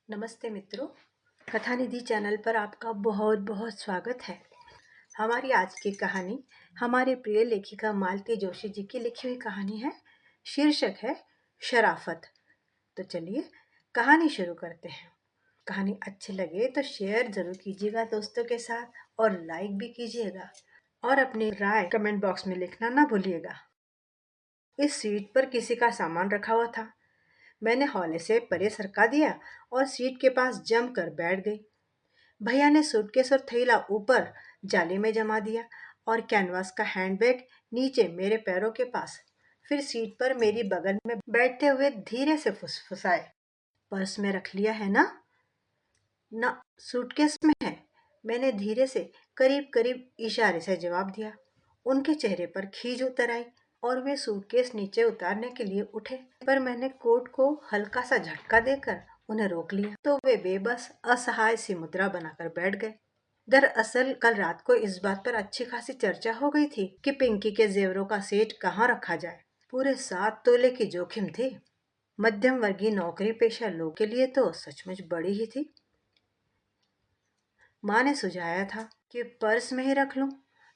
नमस्ते मित्रों, कथा निधि चैनल पर आपका बहुत बहुत स्वागत है। हमारी आज की कहानी हमारे प्रिय लेखिका मालती जोशी जी की लिखी हुई कहानी है। शीर्षक है शराफत। तो चलिए कहानी शुरू करते हैं। कहानी अच्छी लगे तो शेयर जरूर कीजिएगा दोस्तों के साथ और लाइक भी कीजिएगा और अपनी राय कमेंट बॉक्स में लिखना ना भूलिएगा। इस सीट पर किसी का सामान रखा हुआ था। मैंने हौले से परे सरका दिया और सीट के पास जमकर बैठ गई। भैया ने सूटकेस और थैला ऊपर जाली में जमा दिया और कैनवास का हैंडबैग नीचे मेरे पैरों के पास। फिर सीट पर मेरी बगल में बैठते हुए धीरे से फुसफुसाए, पर्स में रख लिया है ना? ना, सूटकेस में है। मैंने धीरे से करीब करीब इशारे से जवाब दिया। उनके चेहरे पर खीज उतर आई और वे सूटकेस नीचे उतारने के लिए उठे, पर मैंने कोट को हल्का सा झटका देकर उन्हें रोक लिया तो वे बेबस असहाय सी मुद्रा बनाकर बैठ गए। दरअसल कल रात को इस बात पर अच्छी खासी चर्चा हो गई थी कि पिंकी के जेवरों का सेट कहाँ रखा जाए। पूरे 7 तोले की जोखिम थी। मध्यम वर्गीय नौकरी पेशा लोग के लिए तो सचमुच बड़ी ही थी। माँ ने सुझाया था कि पर्स में ही रख लूं,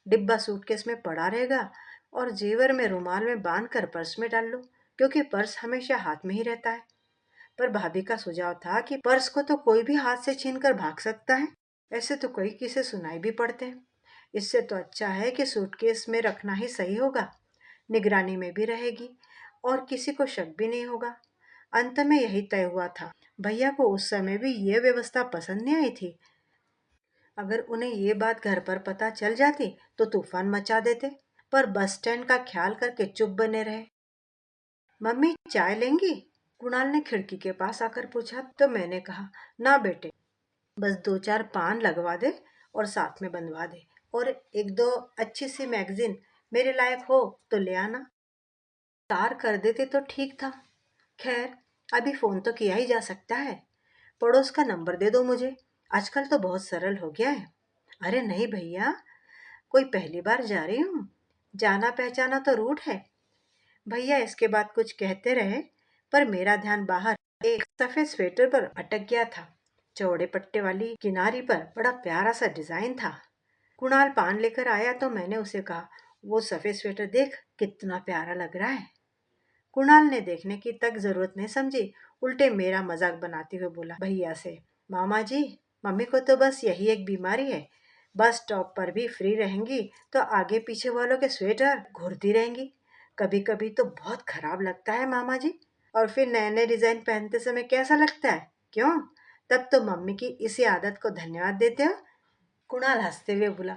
डिब्बा सूटकेस में पड़ा रहेगा और जेवर में रुमाल में बांध कर पर्स में डाल लूं, क्योंकि पर्स हमेशा हाथ में ही रहता है। पर भाभी का सुझाव था कि पर्स को तो कोई भी हाथ से छीन कर भाग सकता है। ऐसे तो कई किस्से सुनाई भी पड़ते हैं। इससे तो अच्छा है कि सूटकेस में रखना ही सही होगा। निगरानी में भी रहेगी और किसी को शक भी नहीं होगा। अंत में यही तय हुआ था। भैया को उस समय भी ये व्यवस्था पसंद नहीं आई थी। अगर उन्हें ये बात घर पर पता चल जाती तो तूफान मचा देते, पर बस स्टैंड का ख्याल करके चुप बने रहे। मम्मी चाय लेंगी? कुणाल ने खिड़की के पास आकर पूछा तो मैंने कहा, ना बेटे, बस 2-4 पान लगवा दे और साथ में बंधवा दे, और 1-2 अच्छी सी मैगजीन मेरे लायक हो तो ले आना। तार कर देते तो ठीक था। खैर, अभी फोन तो किया ही जा सकता है। पड़ोस का नंबर दे दो मुझे, आजकल तो बहुत सरल हो गया है। अरे नहीं भैया, कोई पहली बार जा रही हूँ, जाना पहचाना तो रूट है। भैया इसके बाद कुछ कहते रहे, पर मेरा ध्यान बाहर एक सफेद स्वेटर पर अटक गया था। चौड़े पट्टे वाली किनारी पर बड़ा प्यारा सा डिजाइन था। कुणाल पान लेकर आया तो मैंने उसे कहा, वो सफेद स्वेटर देख कितना प्यारा लग रहा है। कुणाल ने देखने की तक जरूरत नहीं समझी, उल्टे मेरा मजाक बनाते हुए बोला भैया से, मामा जी, मम्मी को तो बस यही एक बीमारी है, बस स्टॉप पर भी फ्री रहेंगी तो आगे पीछे वालों के स्वेटर घूरती रहेंगी। कभी कभी तो बहुत खराब लगता है मामा जी, और फिर नए नए डिजाइन पहनते समय कैसा लगता है, क्यों? तब तो मम्मी की इसी आदत को धन्यवाद देते हो। कुणाल हंसते हुए बोला,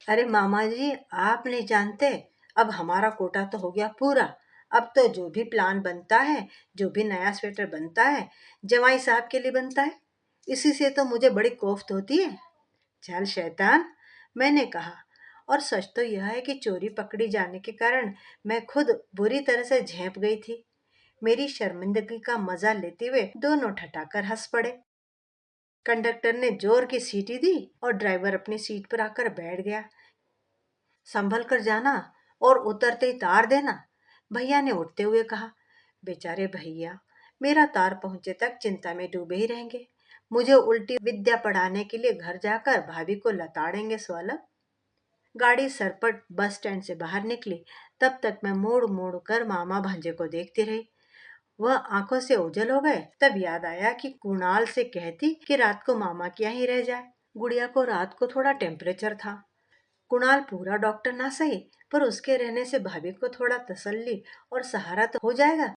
अरे मामा जी, आप नहीं जानते, अब हमारा कोटा तो हो गया पूरा। अब तो जो भी प्लान बनता है, जो भी नया स्वेटर बनता है, जवाई साहब के लिए बनता है। इसी से तो मुझे बड़ी कोफ्त होती है। चल शैतान, मैंने कहा। और सच तो यह है कि चोरी पकड़ी जाने के कारण मैं खुद बुरी तरह से झेप गई थी। मेरी शर्मिंदगी का मजा लेते हुए दोनों ठठाकर हंस पड़े। कंडक्टर ने जोर की सीटी दी और ड्राइवर अपनी सीट पर आकर बैठ गया। संभल कर जाना और उतरते ही तार देना, भैया ने उठते हुए कहा। बेचारे भैया मेरा तार पहुंचे तक चिंता में डूबे ही रहेंगे। मुझे उल्टी विद्या पढ़ाने के लिए घर जाकर भाभी को लताड़ेंगे सो अलग। गाड़ी सरपट बस स्टैंड से बाहर निकली, तब तक मैं मोड़ मोड़ कर मामा भांजे को देखती रही। वह आंखों से ओझल हो गए। तब याद आया कि कुणाल से कहती कि रात को मामा के यहाँ ही रह जाए। गुड़िया को रात को थोड़ा टेम्परेचर था। कुणाल पूरा डॉक्टर ना सही, पर उसके रहने से भाभी को थोड़ा तसल्ली और सहारा तो हो जाएगा।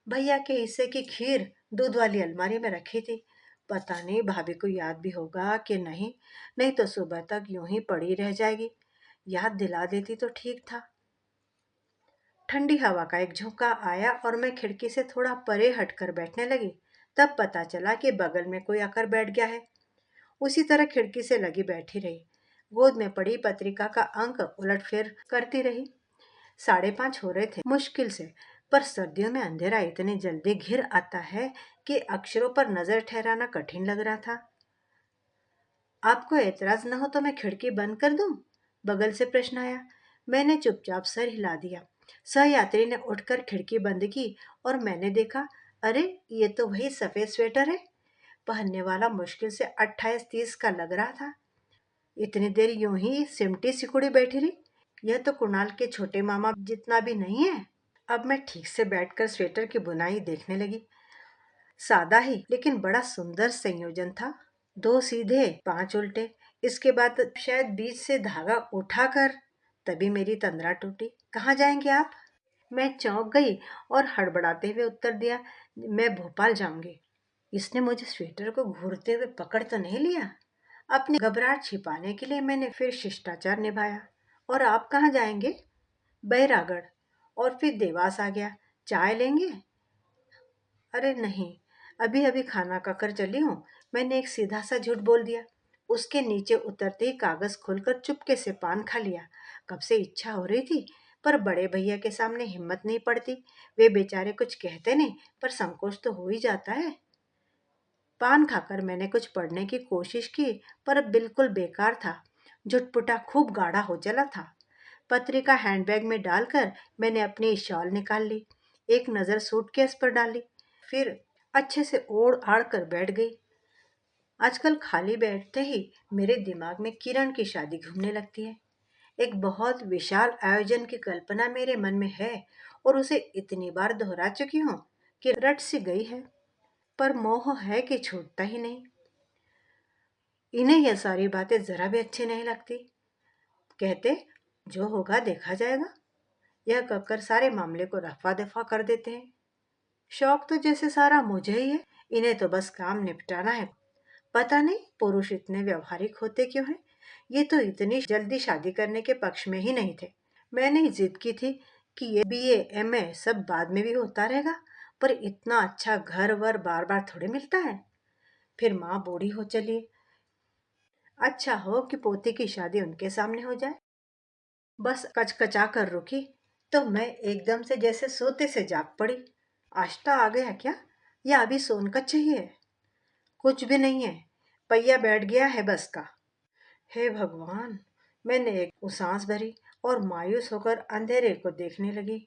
भैया के हिस्से की खीर दूध वाली अलमारी में रखी थी। पता नहीं भाभी को याद भी होगा कि नहीं, नहीं तो सुबह तक यूं ही पड़ी रह जाएगी। याद दिला देती तो ठीक था। ठंडी हवा का एक झोंका आया और मैं खिड़की से थोड़ा परे हटकर बैठने लगी। तब पता चला कि बगल में कोई आकर बैठ गया है। उसी तरह खिड़की से लगी बैठी रही। गोद में पड़ी पत्रिका का अंक उलटफेर करती रही। 5:30 हो रहे थे मुश्किल से, पर सर्दियों में अंधेरा इतनी जल्दी घिर आता है कि अक्षरों पर नजर ठहराना कठिन लग रहा था। आपको एतराज न हो तो मैं खिड़की बंद कर दूं? बगल से प्रश्न आया। मैंने चुपचाप सर हिला दिया। सहयात्री ने उठकर खिड़की बंद की और मैंने देखा, अरे ये तो वही सफेद स्वेटर है। पहनने वाला मुश्किल से 28-30 का लग रहा था। इतनी देर यूं ही सिमटी सिकुड़ी बैठी रही। यह तो कुणाल के छोटे मामा जितना भी नहीं है। अब मैं ठीक से बैठकर स्वेटर की बुनाई देखने लगी। सादा ही लेकिन बड़ा सुंदर संयोजन था। 2 सीधे 5 उल्टे। इसके बाद शायद बीच से धागा उठाकर। तभी मेरी तंद्रा टूटी। कहाँ जाएंगे आप? मैं चौंक गई और हड़बड़ाते हुए उत्तर दिया, मैं भोपाल जाऊंगी। इसने मुझे स्वेटर को घूरते हुए पकड़ तो नहीं लिया? अपनी घबराहट छिपाने के लिए मैंने फिर शिष्टाचार निभाया। और आप कहाँ जाएंगे? बैरागढ़। और फिर देवास आ गया। चाय लेंगे? अरे नहीं, अभी अभी खाना खाकर चली हूँ। मैंने एक सीधा सा झूठ बोल दिया। उसके नीचे उतरते ही कागज खोलकर चुपके से पान खा लिया। कब से इच्छा हो रही थी, पर बड़े भैया के सामने हिम्मत नहीं पड़ती। वे बेचारे कुछ कहते नहीं, पर संकोच तो हो ही जाता है। पान खाकर मैंने कुछ पढ़ने की कोशिश की, पर बिल्कुल बेकार था। झुटपुटा खूब गाढ़ा हो चला था। पत्रिका हैंडबैग में डालकर मैंने अपनी शॉल निकाल ली। एक नज़र सूटकेस पर डाली, फिर अच्छे से ओढ़ आड़ कर बैठ गई। आजकल खाली बैठते ही मेरे दिमाग में किरण की शादी घूमने लगती है। एक बहुत विशाल आयोजन की कल्पना मेरे मन में है और उसे इतनी बार दोहरा चुकी हूँ कि रट सी गई है। पर मोह है कि छूटता ही नहीं। इन्हें यह सारी बातें जरा भी अच्छी नहीं लगती। कहते जो होगा देखा जाएगा। यह कहकर सारे मामले को रफा दफा कर देते हैं। शौक तो जैसे सारा मुझे ही है। इन्हें तो बस काम निपटाना है। पता नहीं पुरुष इतने व्यवहारिक होते क्यों हैं। ये तो इतनी जल्दी शादी करने के पक्ष में ही नहीं थे। मैंने ही जिद की थी कि ये बीए एमए सब बाद में भी होता रहेगा, पर इतना अच्छा घर वर बार बार थोड़े मिलता है। फिर माँ बूढ़ी हो चली। अच्छा हो कि पोते की शादी उनके सामने हो जाए। बस कचकचा कर रुकी तो मैं एकदम से जैसे सोते से जाग पड़ी। आष्टा आ गया क्या, या अभी सोनकच चाहिए? कुछ भी नहीं है, पहिया बैठ गया है बस का। हे भगवान! मैंने एक सांस भरी और मायूस होकर अंधेरे को देखने लगी।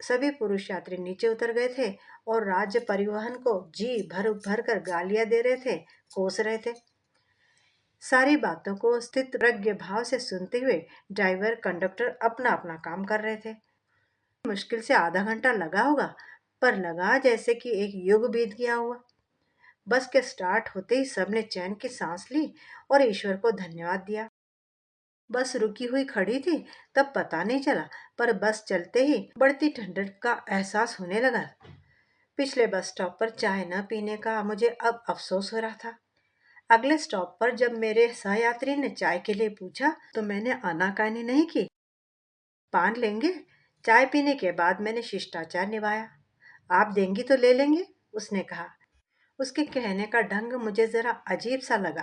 सभी पुरुष यात्री नीचे उतर गए थे और राज्य परिवहन को जी भर भर कर गालियां दे रहे थे, कोस रहे थे। सारी बातों को स्थित प्रज्ञ भाव से सुनते हुए ड्राइवर कंडक्टर अपना अपना काम कर रहे थे। मुश्किल से आधा घंटा लगा होगा, पर लगा जैसे कि एक युग बीत गया हुआ। बस के स्टार्ट होते ही सबने चैन की सांस ली और ईश्वर को धन्यवाद दिया। बस रुकी हुई खड़ी थी तब पता नहीं चला, पर बस चलते ही बढ़ती ठंडक का एहसास होने लगा। पिछले बस स्टॉप पर चाय न पीने का मुझे अब अफसोस हो रहा था। अगले स्टॉप पर जब मेरे सहयात्री ने चाय के लिए पूछा तो मैंने आनाकानी नहीं की। पान लेंगे? चाय पीने के बाद मैंने शिष्टाचार निभाया। आप देंगी तो ले लेंगे, उसने कहा। उसके कहने का ढंग मुझे जरा अजीब सा लगा,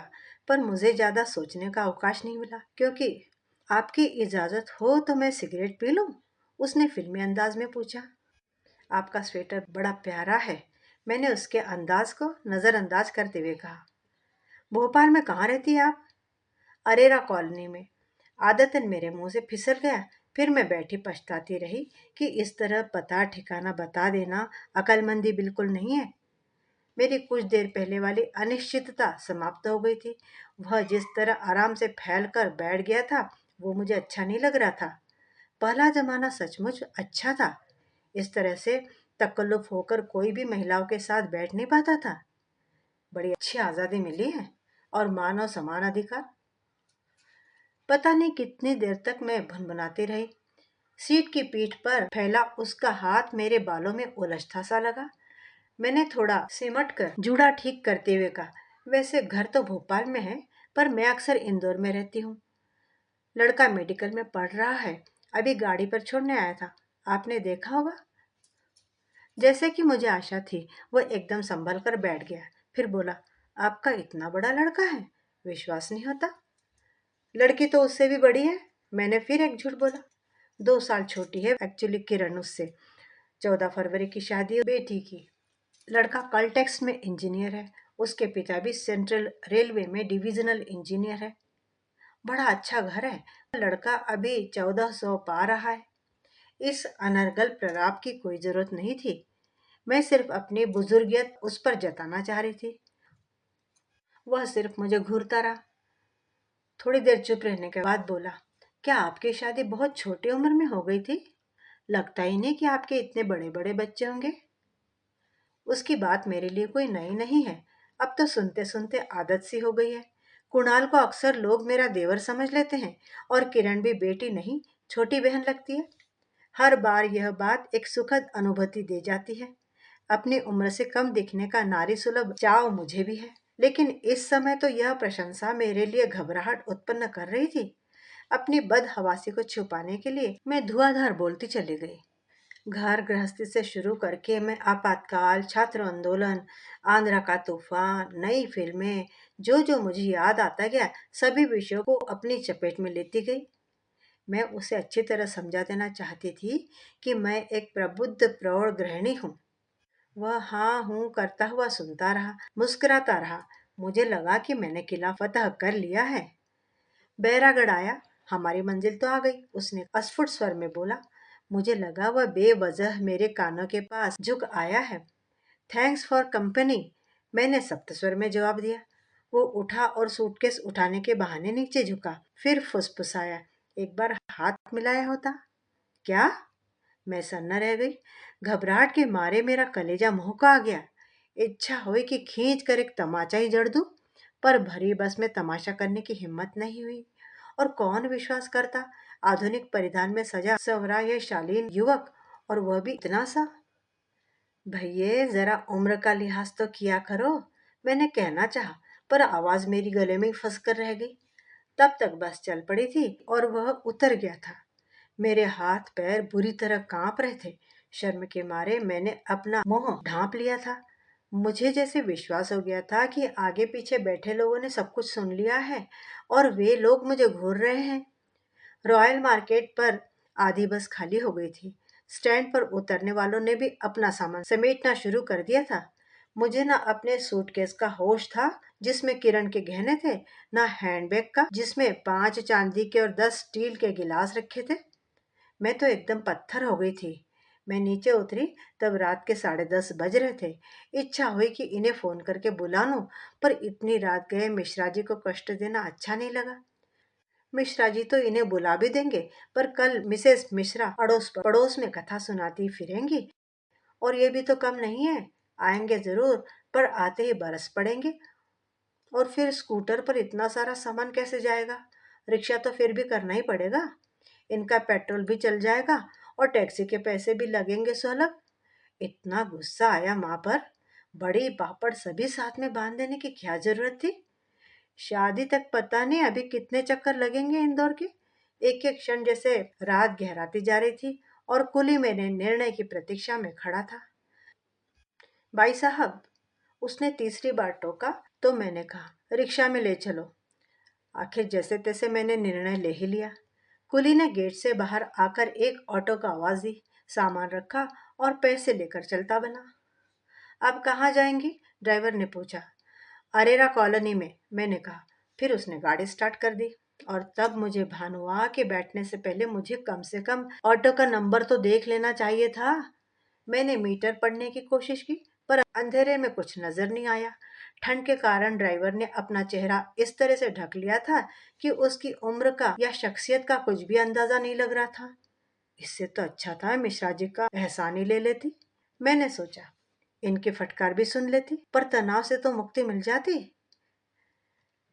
पर मुझे ज्यादा सोचने का अवकाश नहीं मिला, क्योंकि आपकी इजाजत हो तो मैं सिगरेट पी लूं? उसने फिल्मी अंदाज में पूछा। आपका स्वेटर बड़ा प्यारा है, मैंने उसके अंदाज को नजरअंदाज करते हुए कहा। भोपाल में कहाँ रहती है आप? अरेरा कॉलोनी में। आदतन मेरे मुंह से फिसल गया। फिर मैं बैठी पछताती रही कि इस तरह पता ठिकाना बता देना अकलमंदी बिल्कुल नहीं है। मेरी कुछ देर पहले वाली अनिश्चितता समाप्त हो गई थी। वह जिस तरह आराम से फैल कर बैठ गया था, वो मुझे अच्छा नहीं लग रहा था। पहला जमाना सचमुच अच्छा था। इस तरह से तकल्लुफ होकर कोई भी महिलाओं के साथ बैठ नहीं पाता था। बड़ी अच्छी आज़ादी मिली है और मानव समान अधिकार। पता नहीं कितनी देर तक मैं भुनभुनाती रही। सीट की पीठ पर फैला उसका हाथ मेरे बालों में उलझता सा लगा। मैंने थोड़ा सिमट कर जूड़ा ठीक करते हुए कहा, वैसे घर तो भोपाल में है, पर मैं अक्सर इंदौर में रहती हूँ। लड़का मेडिकल में पढ़ रहा है, अभी गाड़ी पर छोड़ने आया था, आपने देखा होगा। जैसे कि मुझे आशा थी, वह एकदम संभल कर बैठ गया। फिर बोला, आपका इतना बड़ा लड़का है, विश्वास नहीं होता। लड़की तो उससे भी बड़ी है, मैंने फिर एक झूठ बोला। 2 साल छोटी है एक्चुअली किरण उससे। 14 फरवरी की शादी है बेटी की। लड़का कॉलटेक्स में इंजीनियर है। उसके पिता भी सेंट्रल रेलवे में डिविजनल इंजीनियर है। बड़ा अच्छा घर है। लड़का अभी 1400 पा रहा है। इस अनर्गल प्रलाप की कोई जरूरत नहीं थी। मैं सिर्फ अपनी बुजुर्गियत उस पर जताना चाह रही थी। वह सिर्फ मुझे घूरता रहा। थोड़ी देर चुप रहने के बाद बोला, क्या आपकी शादी बहुत छोटी उम्र में हो गई थी? लगता ही नहीं कि आपके इतने बड़े बड़े बच्चे होंगे। उसकी बात मेरे लिए कोई नई नहीं है। अब तो सुनते सुनते आदत सी हो गई है। कुणाल को अक्सर लोग मेरा देवर समझ लेते हैं और किरण भी बेटी नहीं, छोटी बहन लगती है। हर बार यह बात एक सुखद अनुभूति दे जाती है। अपनी उम्र से कम दिखने का नारी सुलभ चाव मुझे भी है, लेकिन इस समय तो यह प्रशंसा मेरे लिए घबराहट उत्पन्न कर रही थी। अपनी बदहवासी को छुपाने के लिए मैं धुआंधार बोलती चली गई। घर गृहस्थी से शुरू करके मैं आपातकाल, छात्र आंदोलन, आंध्रा का तूफान, नई फिल्में, जो जो मुझे याद आता गया सभी विषयों को अपनी चपेट में लेती गई। मैं उसे अच्छी तरह समझा देना चाहती थी कि मैं एक प्रबुद्ध प्रौढ़ गृहिणी हूँ। वह हाँ हूँ करता हुआ सुनता रहा, मुस्कुराता रहा। मुझे लगा कि मैंने किला फतह कर लिया है। बैरागढ़ आया, हमारी मंजिल तो आ गई, उसने अस्फुट स्वर में बोला। मुझे लगा वह बेवजह मेरे कानों के पास झुक आया है। थैंक्स फॉर कंपनी, मैंने सप्त स्वर में जवाब दिया। वो उठा और सूटकेस उठाने के बहाने नीचे झुका, फिर फुसफुसाया, एक बार हाथ मिलाया होता। क्या? मैं सन्न रह गई। घबराहट के मारे मेरा कलेजा मुंह आ गया। इच्छा हुई कि खींच कर एक तमाचा ही जड़ दूं, पर भरी बस में तमाशा करने की हिम्मत नहीं हुई। और कौन विश्वास करता, आधुनिक परिधान में सजा सवरा यह शालीन युवक, और वह भी इतना सा। भैये जरा उम्र का लिहाज तो किया करो, मैंने कहना चाहा, पर आवाज मेरी गले में फंस कर रह गई। तब तक बस चल पड़ी थी और वह उतर गया था। मेरे हाथ पैर बुरी तरह कांप रहे थे। शर्म के मारे मैंने अपना मुंह ढांप लिया था। मुझे जैसे विश्वास हो गया था कि आगे पीछे बैठे लोगों ने सब कुछ सुन लिया है और वे लोग मुझे घूर रहे हैं। रॉयल मार्केट पर आधी बस खाली हो गई थी। स्टैंड पर उतरने वालों ने भी अपना सामान समेटना शुरू कर दिया था। मुझे ना अपने सूटकेस का होश था जिसमें किरण के गहने थे, ना हैंडबैग का जिसमें 5 चांदी के और 10 स्टील के गिलास रखे थे। मैं तो एकदम पत्थर हो गई थी। मैं नीचे उतरी तब रात के 10:30 बज रहे थे। इच्छा हुई कि इन्हें फोन करके बुला लूं, पर इतनी रात गए मिश्रा जी को कष्ट देना अच्छा नहीं लगा। मिश्रा जी तो इन्हें बुला भी देंगे, पर कल मिसेस मिश्रा अड़ोस पड़ोस में कथा सुनाती फिरेंगी, और ये भी तो कम नहीं है। आएंगे जरूर, पर आते ही बरस पड़ेंगे। और फिर स्कूटर पर इतना सारा सामान कैसे जाएगा? रिक्शा तो फिर भी करना ही पड़ेगा। इनका पेट्रोल भी चल जाएगा और टैक्सी के पैसे भी लगेंगे सोलह। इतना गुस्सा आया माँ पर। बड़ी पापड़ सभी साथ में बांध देने की क्या जरूरत थी? शादी तक पता नहीं अभी कितने चक्कर लगेंगे इंदौर के। एक एक क्षण जैसे रात गहराती जा रही थी और कुली मेरे निर्णय की प्रतीक्षा में खड़ा था। भाई साहब, उसने तीसरी बार टोका तो मैंने कहा, रिक्शा में ले चलो। आखिर जैसे तैसे मैंने निर्णय ले ही लिया। कुली ने गेट से बाहर आकर एक ऑटो का आवाज दी, सामान रखा और पैसे लेकर चलता बना। अब कहाँ जाएंगी? ड्राइवर ने पूछा। अरेरा कॉलोनी में, मैंने कहा। फिर उसने गाड़ी स्टार्ट कर दी और तब मुझे भान हुआ कि बैठने से पहले मुझे कम से कम ऑटो का नंबर तो देख लेना चाहिए था। मैंने मीटर पढ़ने की कोशिश की, पर अंधेरे में कुछ नजर नहीं आया। ठंड के कारण ड्राइवर ने अपना चेहरा इस तरह से ढक लिया था कि उसकी उम्र का या शख्सियत का कुछ भी अंदाजा नहीं लग रहा था। इससे तो अच्छा था मिश्रा जी का एहसान ही ले लेती, मैंने सोचा। इनकी फटकार भी सुन लेती, पर तनाव से तो मुक्ति मिल जाती।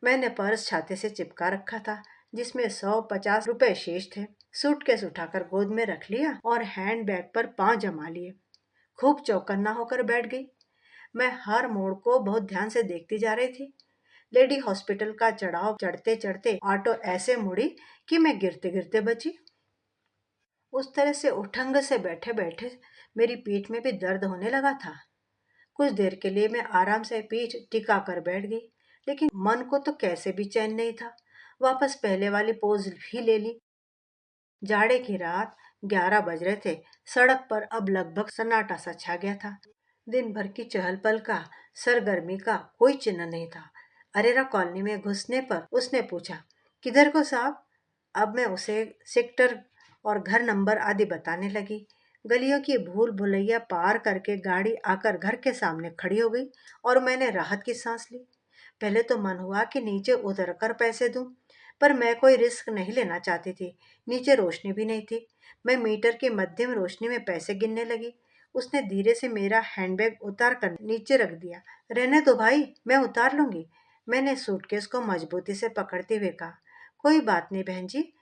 मैंने पर्स छाते से चिपका रखा था जिसमें 150 रुपए शेष थे। सूटकेस उठाकर गोद में रख लिया और हैंड बैग पर पांव जमा लिए। खूब चौकन्ना होकर बैठ गई। मैं हर मोड़ को बहुत ध्यान से देखती जा रही थी। लेडी हॉस्पिटल का चढ़ाव चढ़ते चढ़ते ऑटो ऐसे मुड़ी कि मैं गिरते गिरते बची। उस तरह से उठंग से बैठे बैठे मेरी पीठ में भी दर्द होने लगा था। कुछ देर के लिए मैं आराम से पीठ टिका कर बैठ गई, लेकिन मन को तो कैसे भी चैन नहीं था। वापस पहले वाली पोज भी ले ली। जाड़े की रात, 11 बज रहे थे। सड़क पर अब लगभग सन्नाटा सा छा गया था। दिन भर की चहल पहल का, सरगर्मी का कोई चिन्ह नहीं था। अरेरा कॉलोनी में घुसने पर उसने पूछा, किधर को साहब? अब मैं उसे सेक्टर और घर नंबर आदि बताने लगी। गलियों की भूल भुलैया पार करके गाड़ी आकर घर के सामने खड़ी हो गई और मैंने राहत की सांस ली। पहले तो मन हुआ कि नीचे उतर कर पैसे दूं, पर मैं कोई रिस्क नहीं लेना चाहती थी। नीचे रोशनी भी नहीं थी। मैं मीटर की मध्यम रोशनी में पैसे गिनने लगी। उसने धीरे से मेरा हैंडबैग उतार कर नीचे रख दिया। रहने दो भाई, मैं उतार लूंगी। मैंने सूटकेस को मजबूती से पकड़ते हुए कहा। कोई बात नहीं बहन जी,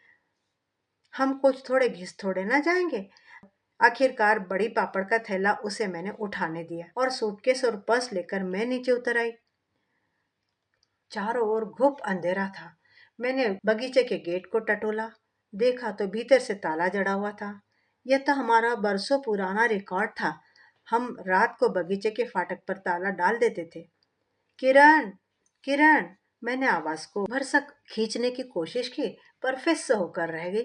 हम कुछ थोड़े घिस थोड़े ना जाएंगे। आखिरकार बड़ी पापड़ का थैला उसे मैंने उठाने दिया और सूटकेस और पर्स लेकर मैं नीचे उतर आई। चारों ओर घुप अंधेरा था। मैंने बगीचे के गेट को टटोला। देखा तो भीतर से ताला जड़ा हुआ था। यह तो हमारा बरसों पुराना रिकॉर्ड था। हम रात को बगीचे के फाटक पर ताला डाल देते थे। किरण, किरण, मैंने आवाज को भरसक खींचने की कोशिश की, पर फिस होकर रह गई।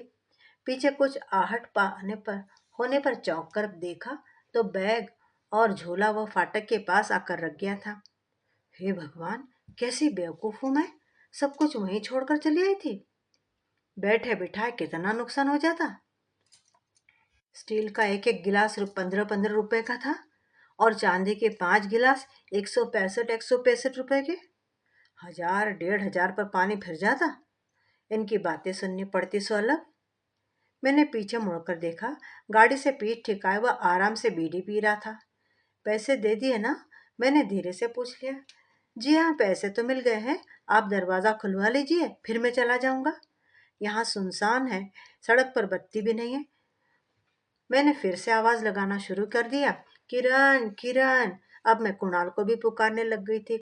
पीछे कुछ आहट पाने पर होने पर चौंक कर देखा तो बैग और झोला वो फाटक के पास आकर रख गया था। हे भगवान, कैसी बेवकूफ हूं मैं। सब कुछ वहीं छोड़कर चली आई थी। बैठे बिठाए कितना नुकसान हो जाता। स्टील का एक एक गिलास 15-15 रुपए का था और चांदी के 5 गिलास 165-165 रुपए के। 1000-1500 पर पानी फिर जाता। इनकी बातें सुननी पड़ती सो अलग। मैंने पीछे मुड़कर देखा। गाड़ी से पीठ ठिकाए वह आराम से बीड़ी पी रहा था। पैसे दे दिए ना? मैंने धीरे से पूछ लिया। जी हाँ, पैसे तो मिल गए हैं। आप दरवाज़ा खुलवा लीजिए, फिर मैं चला जाऊंगा। यहाँ सुनसान है, सड़क पर बत्ती भी नहीं है। मैंने फिर से आवाज लगाना शुरू कर दिया। किरण, किरण। अब मैं कुणाल को भी पुकारने लग गई थी।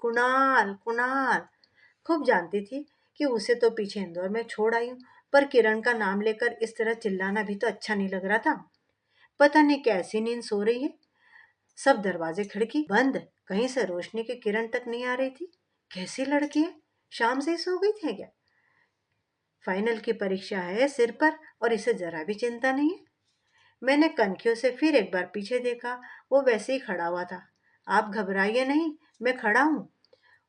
कुणाल, कुणाल। खूब जानती थी कि उसे तो पीछे इंदौर में छोड़ आई हूँ, पर किरण का नाम लेकर इस तरह चिल्लाना भी तो अच्छा नहीं लग रहा था। पता नहीं कैसी नींद सो रही है। सब दरवाजे खिड़की बंद। कहीं से रोशनी की किरण तक नहीं आ रही थी। कैसी लड़की है, शाम से ही सो गई थी क्या? फाइनल की परीक्षा है सिर पर और इसे जरा भी चिंता नहीं है। मैंने कनखियों से फिर एक बार पीछे देखा। वो वैसे ही खड़ा हुआ था। आप घबराइए नहीं, मैं खड़ा हूँ,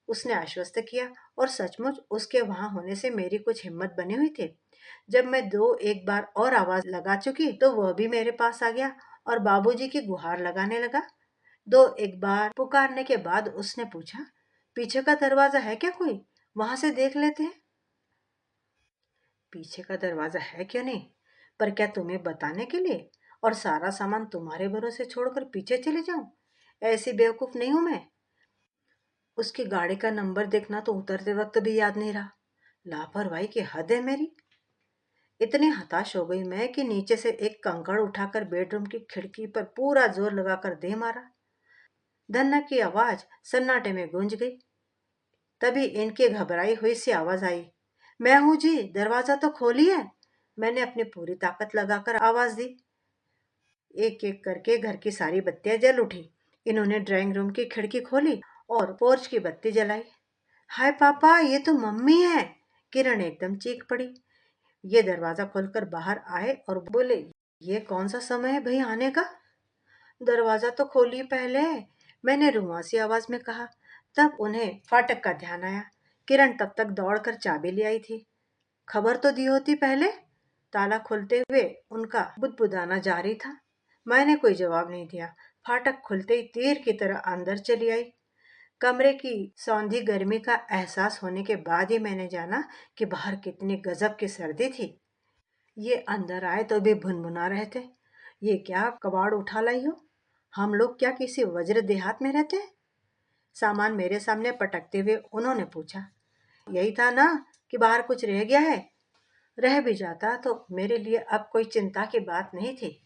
उसने आश्वस्त किया। और सचमुच उसके वहां होने से मेरी कुछ हिम्मत बनी हुई थी। जब मैं दो एक बार और आवाज लगा चुकी तो वह भी मेरे पास आ गया और बाबूजी की गुहार लगाने लगा। दो एक बार पुकारने के बाद उसने पूछा, पीछे का दरवाजा है क्या कोई? वहां से देख लेते हैं। पीछे का दरवाजा है क्यों नहीं, पर क्या तुम्हें बताने के लिए? और सारा सामान तुम्हारे भरोसे छोड़कर पीछे चले जाऊं? ऐसी बेवकूफ नहीं हूं मैं। उसकी गाड़ी का नंबर देखना तो उतरते वक्त भी याद नहीं रहा। लापरवाही की हद है मेरी। इतनी हताश हो गई मैं कि नीचे से एक कंकड़ उठाकर बेडरूम की खिड़की पर पूरा जोर लगाकर दे मारा। धन्ना की आवाज सन्नाटे में गूंज गई। तभी इनकी घबराई हुई सी आवाज आई। मैं हूं जी, दरवाजा तो खोलिए। मैंने अपनी पूरी ताकत लगाकर आवाज दी। एक एक करके घर की सारी बत्तियां जल उठी। इन्होंने ड्राइंग रूम की खिड़की खोली और पोर्च की बत्ती जलाई। हाय पापा, ये तो मम्मी है। किरण एकदम चीख पड़ी। ये दरवाजा खोलकर बाहर आए और बोले, ये कौन सा समय है भाई आने का? दरवाजा तो खोलिए पहले, मैंने रुआसी आवाज में कहा। तब उन्हें फाटक का ध्यान आया। किरण तब तक दौड़कर चाबी ले आई थी। खबर तो दी होती पहले। ताला खोलते हुए उनका बुदबुदाना जारी था। मैंने कोई जवाब नहीं दिया। फाटक खुलते ही तीर की तरह अंदर चली आई। कमरे की सौंधी गर्मी का एहसास होने के बाद ही मैंने जाना कि बाहर कितनी गजब की सर्दी थी। ये अंदर आए तो भी भुनभुना रहे थे। ये क्या कबाड़ उठा लाई हो? हम लोग क्या किसी वज्र देहात में रहते हैं? सामान मेरे सामने पटकते हुए उन्होंने पूछा। यही था ना कि बाहर कुछ रह गया है? रह भी जाता तो मेरे लिए अब कोई चिंता की बात नहीं थी।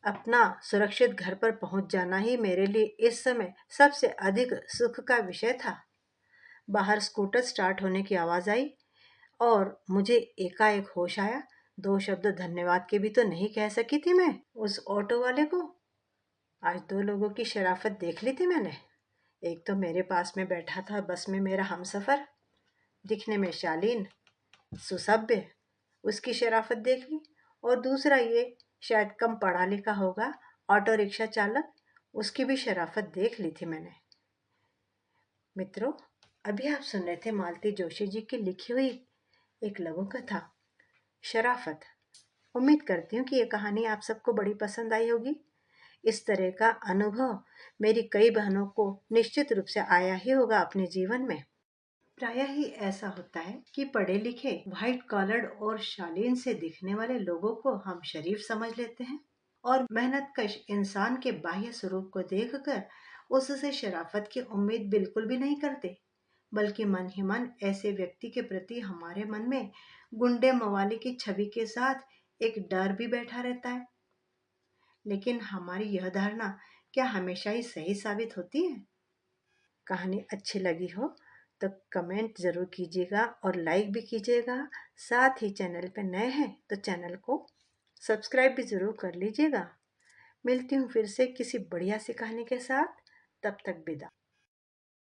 अपना सुरक्षित घर पर पहुंच जाना ही मेरे लिए इस समय सबसे अधिक सुख का विषय था। बाहर स्कूटर स्टार्ट होने की आवाज आई और मुझे एकाएक होश आया। दो शब्द धन्यवाद के भी तो नहीं कह सकी थी मैं उस ऑटो वाले को। आज दो लोगों की शराफत देख ली थी मैंने। एक तो मेरे पास में बैठा था बस में मेरा हमसफर, दिखने में शालीन सुसभ्य, उसकी शराफत देख ली। और दूसरा ये शायद कम पढ़ा लिखा होगा, ऑटो रिक्शा चालक, उसकी भी शराफत देख ली थी मैंने। मित्रों, अभी आप सुन रहे थे मालती जोशी जी की लिखी हुई एक लघु कथा शराफत। उम्मीद करती हूँ कि ये कहानी आप सबको बड़ी पसंद आई होगी। इस तरह का अनुभव मेरी कई बहनों को निश्चित रूप से आया ही होगा अपने जीवन में। प्रायः ही ऐसा होता है कि पढ़े लिखे, व्हाइट कॉलर और शालीन से दिखने वाले लोगों को हम शरीफ समझ लेते हैं और मेहनतकश इंसान के बाह्य स्वरूप को देखकर उससे शराफत की उम्मीद बिल्कुल भी नहीं करते, बल्कि मन ही मन ऐसे व्यक्ति के प्रति हमारे मन में गुंडे मवाली की छवि के साथ एक डर भी बैठा रहता है। लेकिन हमारी यह धारणा क्या हमेशा ही सही साबित होती है? कहानी अच्छी लगी हो तो कमेंट ज़रूर कीजिएगा और लाइक भी कीजिएगा। साथ ही चैनल पर नए हैं तो चैनल को सब्सक्राइब भी ज़रूर कर लीजिएगा। मिलती हूँ फिर से किसी बढ़िया सी कहानी के साथ। तब तक विदा।